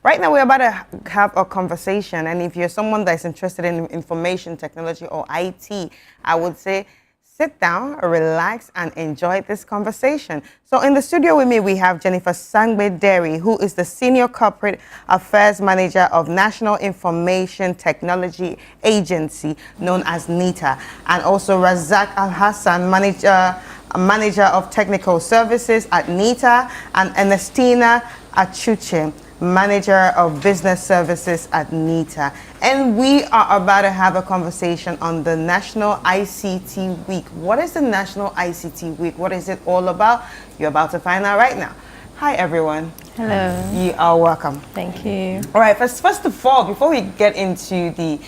Right now, we're about to have a conversation, and if you're someone that's interested in information technology or IT, I would say sit down, relax, and enjoy this conversation. So in the studio with me, we have Jennifer Sangbe Derry, who is the Senior Corporate Affairs Manager of National Information Technology Agency, known as NITA, and also Razak Al-Hassan, Manager of Technical Services at NITA, and Ernestina Achuche, Manager of Business Services at NITA. And we are about to have a conversation on the National ICT Week. What is the National ICT Week? What is it all about? You're about to find out right now. Hi, everyone. Hello. You are welcome. Thank you. All right, first of all, before we get into the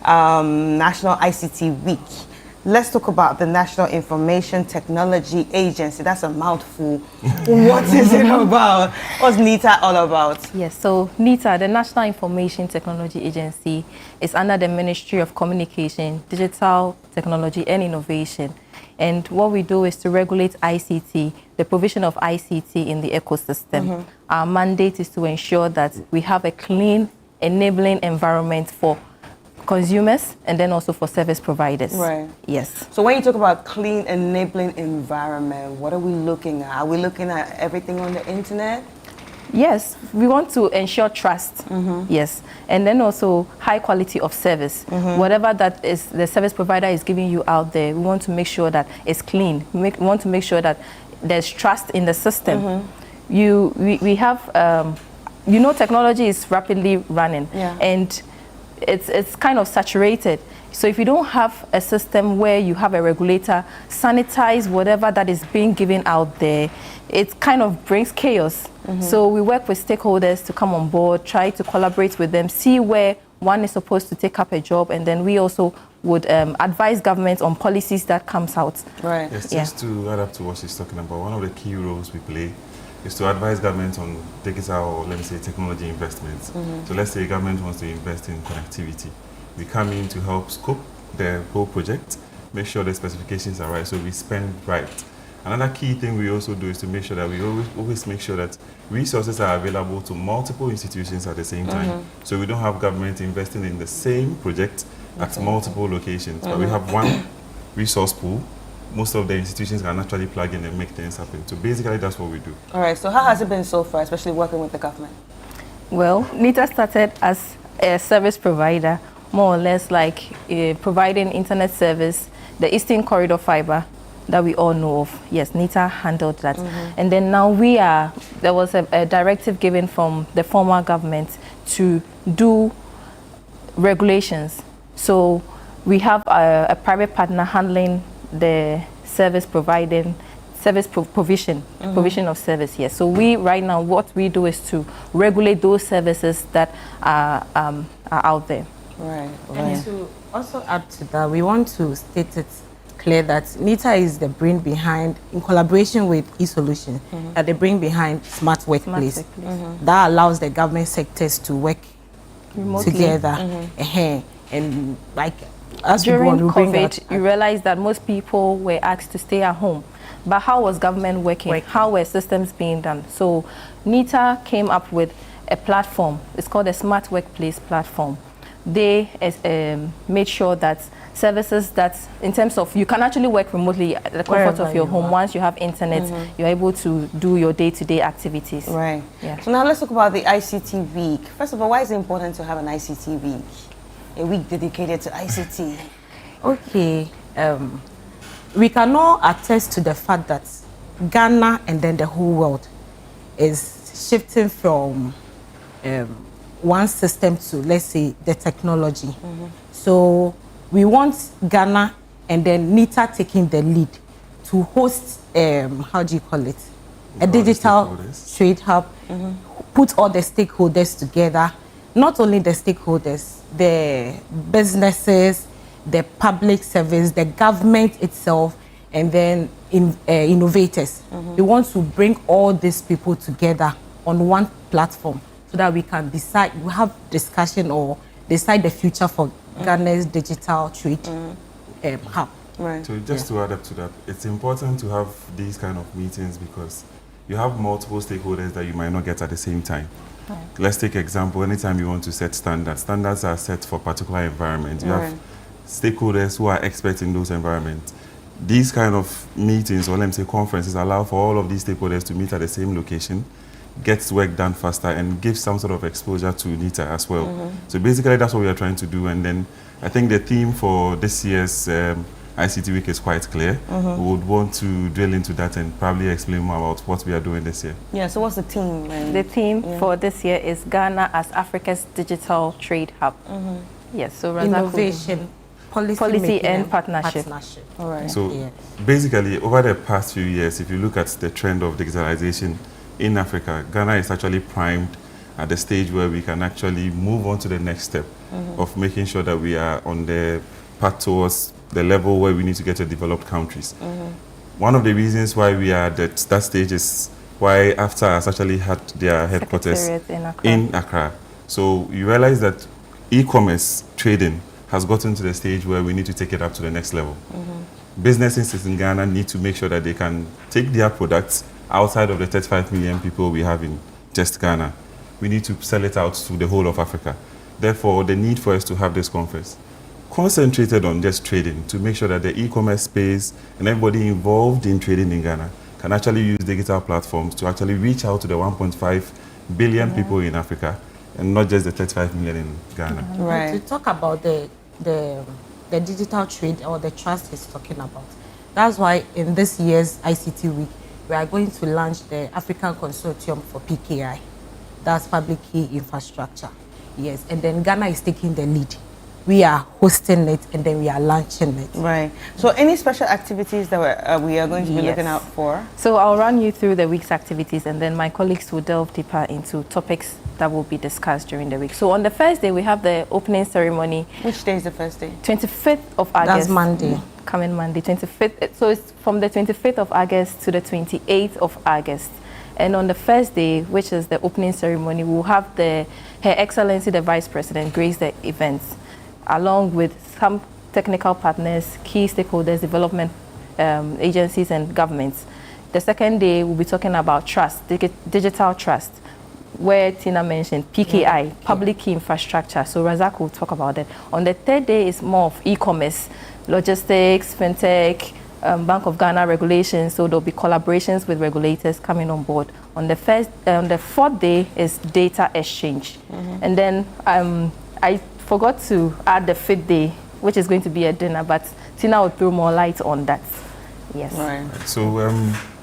National ICT Week, let's talk about the National Information Technology Agency. That's a mouthful. What is it about? What's NITA all about? Yes, so NITA, the National Information Technology Agency, is under the Ministry of Communication, Digital Technology and Innovation. And what we do is to regulate ICT, the provision of ICT in the ecosystem. Our mandate is to ensure that we have a clean, enabling environment for consumers and then also for service providers. Right. Yes. So when you talk about clean, enabling environment, what are we looking at? Are we looking at everything on the internet? Yes, we want to ensure trust. Yes, and then also high quality of service. Whatever that is the service provider is giving you out there, we want to make sure that it's clean. We want to make sure that there's trust in the system. We have, you know, technology is rapidly running, and it's kind of saturated. So if you don't have a system where you have a regulator sanitize whatever that is being given out there, it kind of brings chaos. So we work with stakeholders to come on board, try to collaborate with them, see where one is supposed to take up a job, and then we also would advise government on policies that comes out. Right. Yes, just to add up to what she's talking about, one of the key roles we play is to advise government on digital, or let me say technology investments. So let's say government wants to invest in connectivity. We come in to help scope the whole project, make sure the specifications are right, so we spend right. Another key thing we also do is to make sure that we always make sure that resources are available to multiple institutions at the same time. So we don't have government investing in the same project at multiple locations, but we have one resource pool. Most of the institutions can actually plug in and make things happen. So basically, that's what we do. All right, so how has it been so far, especially working with the government? Well, NITA started as a service provider, more or less like providing internet service, the Eastern Corridor Fiber that we all know of. Yes, NITA handled that. And then now there was a directive given from the former government to do regulations. So we have a private partner handling the service providing, provision of service. Yes. So we right now what we do is to regulate those services that are out there. Right. And to also add to that, we want to state it clear that NITA is the brain behind, in collaboration with eSolution, that the brain behind Smart Workplace. That allows the government sectors to work Remotely. together. And like as during we COVID, you realize that most people were asked to stay at home. But how was government working? How were systems being done? So NITA came up with a platform. It's called a Smart Workplace platform. They made sure that services that, in terms of, you can actually work remotely at the comfort of your home. Once you have internet, you're able to do your day-to-day activities. Right. Yeah. So now let's talk about the ICT Week. First of all, why is it important to have an ICT Week? A week dedicated to ICT. Okay, we can all attest to the fact that Ghana and then the whole world is shifting from one system to, let's say, the technology. So we want Ghana and then NITA taking the lead to host, how do you call it? A digital trade hub, put all the stakeholders together, not only the stakeholders, the businesses, the public service, the government itself, and then innovators. We want to bring all these people together on one platform so that we can decide, we have discussion or decide the future for Ghana's digital trade hub. Right. So just to add up to that, it's important to have these kind of meetings because you have multiple stakeholders that you might not get at the same time. Let's take example, anytime you want to set standards, standards are set for particular environment. You have stakeholders who are experts in those environments. These kind of meetings, or let me say conferences, allow for all of these stakeholders to meet at the same location, get work done faster, and give some sort of exposure to NITA as well. So basically that's what we are trying to do. And then I think the theme for this year's ICT Week is quite clear. We would want to drill into that and probably explain more about what we are doing this year. Yeah, so what's the theme? The theme for this year is Ghana as Africa's digital trade hub. Yes, so Innovation, policy and partnership. All right. So basically, over the past few years, if you look at the trend of digitalization in Africa, Ghana is actually primed at the stage where we can actually move on to the next step of making sure that we are on the path towards the level where we need to get to developed countries. One of the reasons why we are at that stage is why AFTA has actually had their headquarters in Accra. So you realize that e-commerce trading has gotten to the stage where we need to take it up to the next level. Businesses in Ghana need to make sure that they can take their products outside of the 35 million people we have in just Ghana. We need to sell it out to the whole of Africa. Therefore, the need for us to have this conference concentrated on just trading to make sure that the e-commerce space and everybody involved in trading in Ghana can actually use digital platforms to actually reach out to the 1.5 billion people in Africa and not just the 35 million in Ghana. Right. To talk about the digital trade or the trust he's talking about, that's why in this year's ICT Week, we are going to launch the African Consortium for PKI. That's Public Key Infrastructure. Yes, and then Ghana is taking the lead. We are hosting it and then we are launching it. Right. So any special activities that we are going to be looking out for? So I'll run you through the week's activities and then my colleagues will delve deeper into topics that will be discussed during the week. So on the first day, we have the opening ceremony. Which day is the first day? 25th of August. That's Monday. Coming Monday, 25th. So it's from the 25th of August to the 28th of August. And on the first day, which is the opening ceremony, we'll have Her Excellency the Vice President grace the events, along with some technical partners, key stakeholders, development agencies and governments. The second day, we'll be talking about trust, digital trust, where Tina mentioned PKI, public key infrastructure. So Razak will talk about that. On the third day is more of e-commerce, logistics, fintech, Bank of Ghana regulations. So there'll be collaborations with regulators coming on board. On the fourth day is data exchange. And then I forgot to add the fifth day, which is going to be a dinner, but Tina will throw more light on that. Yes. Right. So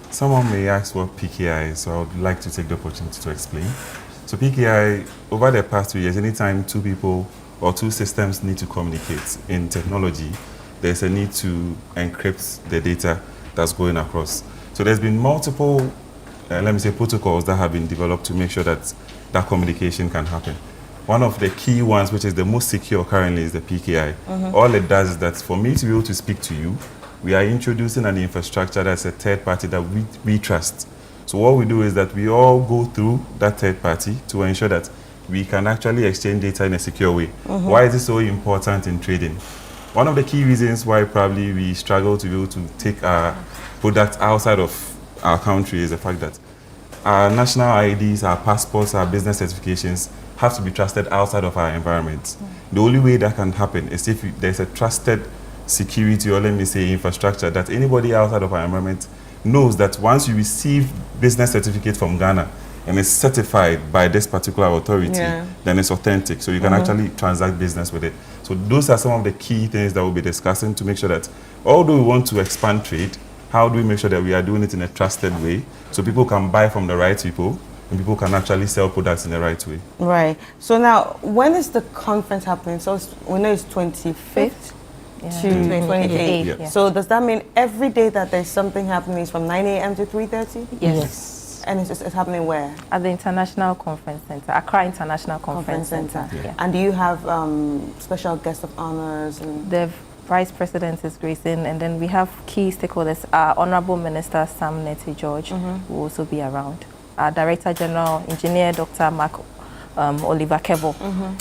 someone may ask what PKI is, so I would like to take the opportunity to explain. So PKI, over the past 2 years, anytime two people or two systems need to communicate in technology, there's a need to encrypt the data that's going across. So there's been multiple, let me say, protocols that have been developed to make sure that that communication can happen. One of the key ones, which is the most secure currently, is the PKI. All it does is that for me to be able to speak to you, we are introducing an infrastructure that's a third party that we trust. So what we do is that we all go through that third party to ensure that we can actually exchange data in a secure way. Why is this so important in trading? One of the key reasons why probably we struggle to be able to take our products outside of our country is the fact that our national IDs, our passports, our business certifications have to be trusted outside of our environment. The only way that can happen is if there's a trusted security, or let me say infrastructure, that anybody outside of our environment knows that once you receive business certificate from Ghana and it's certified by this particular authority, then it's authentic. So you can actually transact business with it. So those are some of the key things that we'll be discussing to make sure that although we want to expand trade, how do we make sure that we are doing it in a trusted way so people can buy from the right people and people can actually sell products in the right way? Right. So now, when is the conference happening? So we know it's 25th to 28th. Yeah. So does that mean every day that there's something happening is from 9 a.m. to 3:30? Yes. And it's happening where? At the International Conference Center, Accra International Conference Center. Yeah. And do you have special guest of honors? And The Vice President is gracing, and then we have key stakeholders. Our Honorable Minister Sam Neti George will also be around. Our Director General Engineer Dr. Mark Oliver Kevo.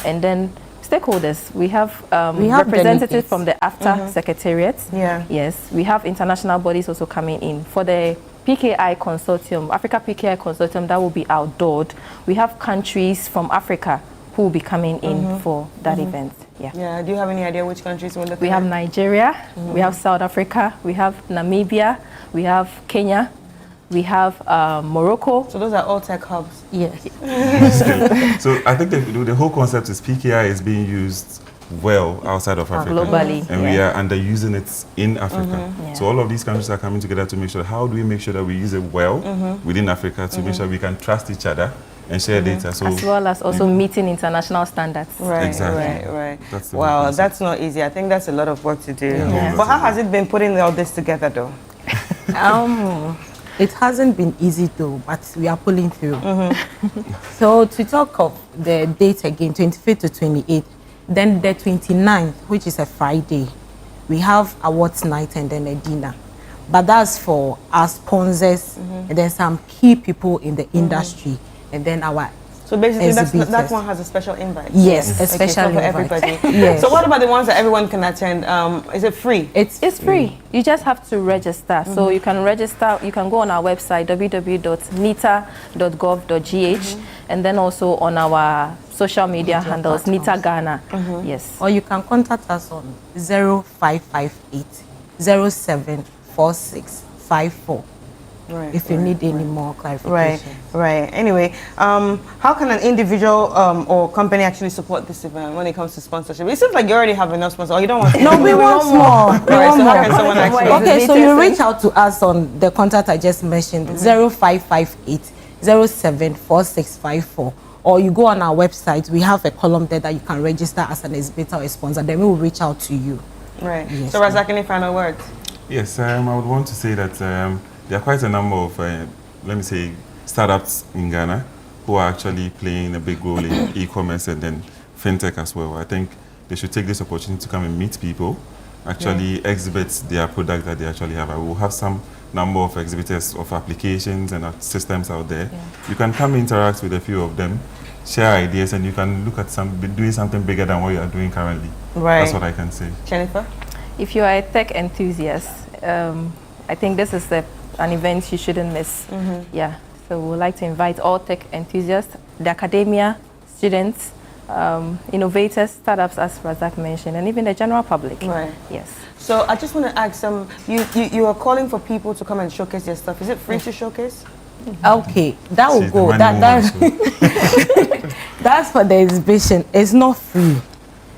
And then stakeholders, we have representatives from the AFTA Secretariat. Yeah. Yes, we have international bodies also coming in. For the PKI Consortium, Africa PKI Consortium, that will be outdoored. We have countries from Africa who will be coming in for that event. Yeah. Yeah. Do you have any idea which countries we're looking We have Nigeria, we have South Africa, we have Namibia, we have Kenya, we have Morocco. So those are all tech hubs. Yes. So I think the whole concept is PKI is being used well outside of Africa. Globally. And we are underusing it in Africa. Yeah. So all of these countries are coming together to make sure, how do we make sure that we use it well within Africa to make sure we can trust each other and share data. So as well as also meeting international standards. Right, Exactly. right. That's the Wow, concept. that's not easy. I think that's a lot of work to do. Yeah. But how has it been putting all this together, though? It hasn't been easy though, but we are pulling through. So to talk of the date again, 25th to 28th, then the 29th, which is a Friday, we have awards night and then a dinner. But that's for our sponsors and then some key people in the industry and then our So basically, that exhibitors. one has a special invite. Yes, Okay, especially so for invite. everybody. Yes. So what about the ones that everyone can attend? Is it free? It's free. You just have to register. So you can register, you can go on our website, www.nita.gov.gh, and then also on our social media handles, Nita Ghana. Yes. or you can contact us on 0558 074654 Right. if you need any more clarification. Right. Anyway, how can an individual or company actually support this event when it comes to sponsorship? It seems like you already have enough sponsors, or you don't want. No, we want more. We Right, want so how more. can someone actually? Okay, so you reach out to us on the contact I just mentioned, 0558 074654, or you go on our website. We have a column there that you can register as an exhibitor or a sponsor. Then we will reach out to you. Right. Yes, So Razak, any final words? Yes, I would want to say that there are quite a number of, let me say, startups in Ghana who are actually playing a big role in e-commerce and then fintech as well. I think they should take this opportunity to come and meet people, actually exhibit their product that they actually have. I will have some number of exhibitors of applications and systems out there. You can come interact with a few of them, share ideas, and you can look at doing something bigger than what you are doing currently. Right. That's what I can say. Jennifer? If you are a tech enthusiast, I think this is an event you shouldn't miss. Yeah. So we would like to invite all tech enthusiasts, the academia, students, innovators, startups, as Razak mentioned, and even the general public. Right. Yes. So I just want to ask you are calling for people to come and showcase their stuff. Is it free to showcase? Okay, that will She's go. the money woman, so- That's for the exhibition. It's not free,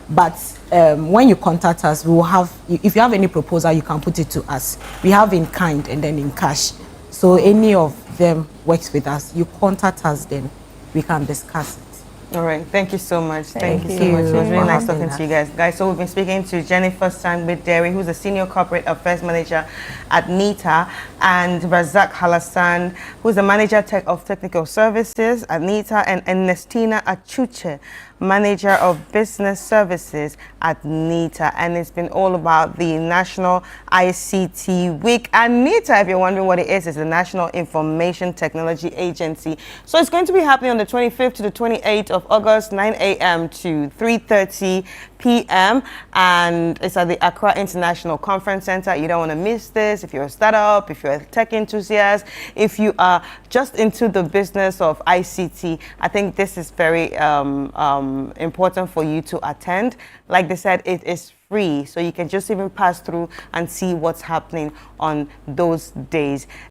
but when you contact us, we will have. If you have any proposal, you can put it to us. We have in kind and then in cash. So any of them works with us. You contact us, then we can discuss it. All right. Thank you so much. Thank you so you much. It was really for nice having talking to you guys. So we've been speaking to Jennifer Sangbit-Derry, who's a Senior Corporate Affairs Manager at NITA, and Razak Halassan, who's the Manager of Technical Services at NITA, and Ernestina Achuche, Manager of Business Services at NITA. And it's been all about the National ICT Week. And NITA, if you're wondering what it is the National Information Technology Agency. So it's going to be happening on the 25th to the 28th of August, 9 a.m. to 3:30 p.m. And it's at the Accra International Conference Center. You don't want to miss this. If you're a startup, if you're a tech enthusiast, if you are just into the business of ICT, I think this is very important for you to attend. Like they said, it is free, so you can just even pass through and see what's happening on those days.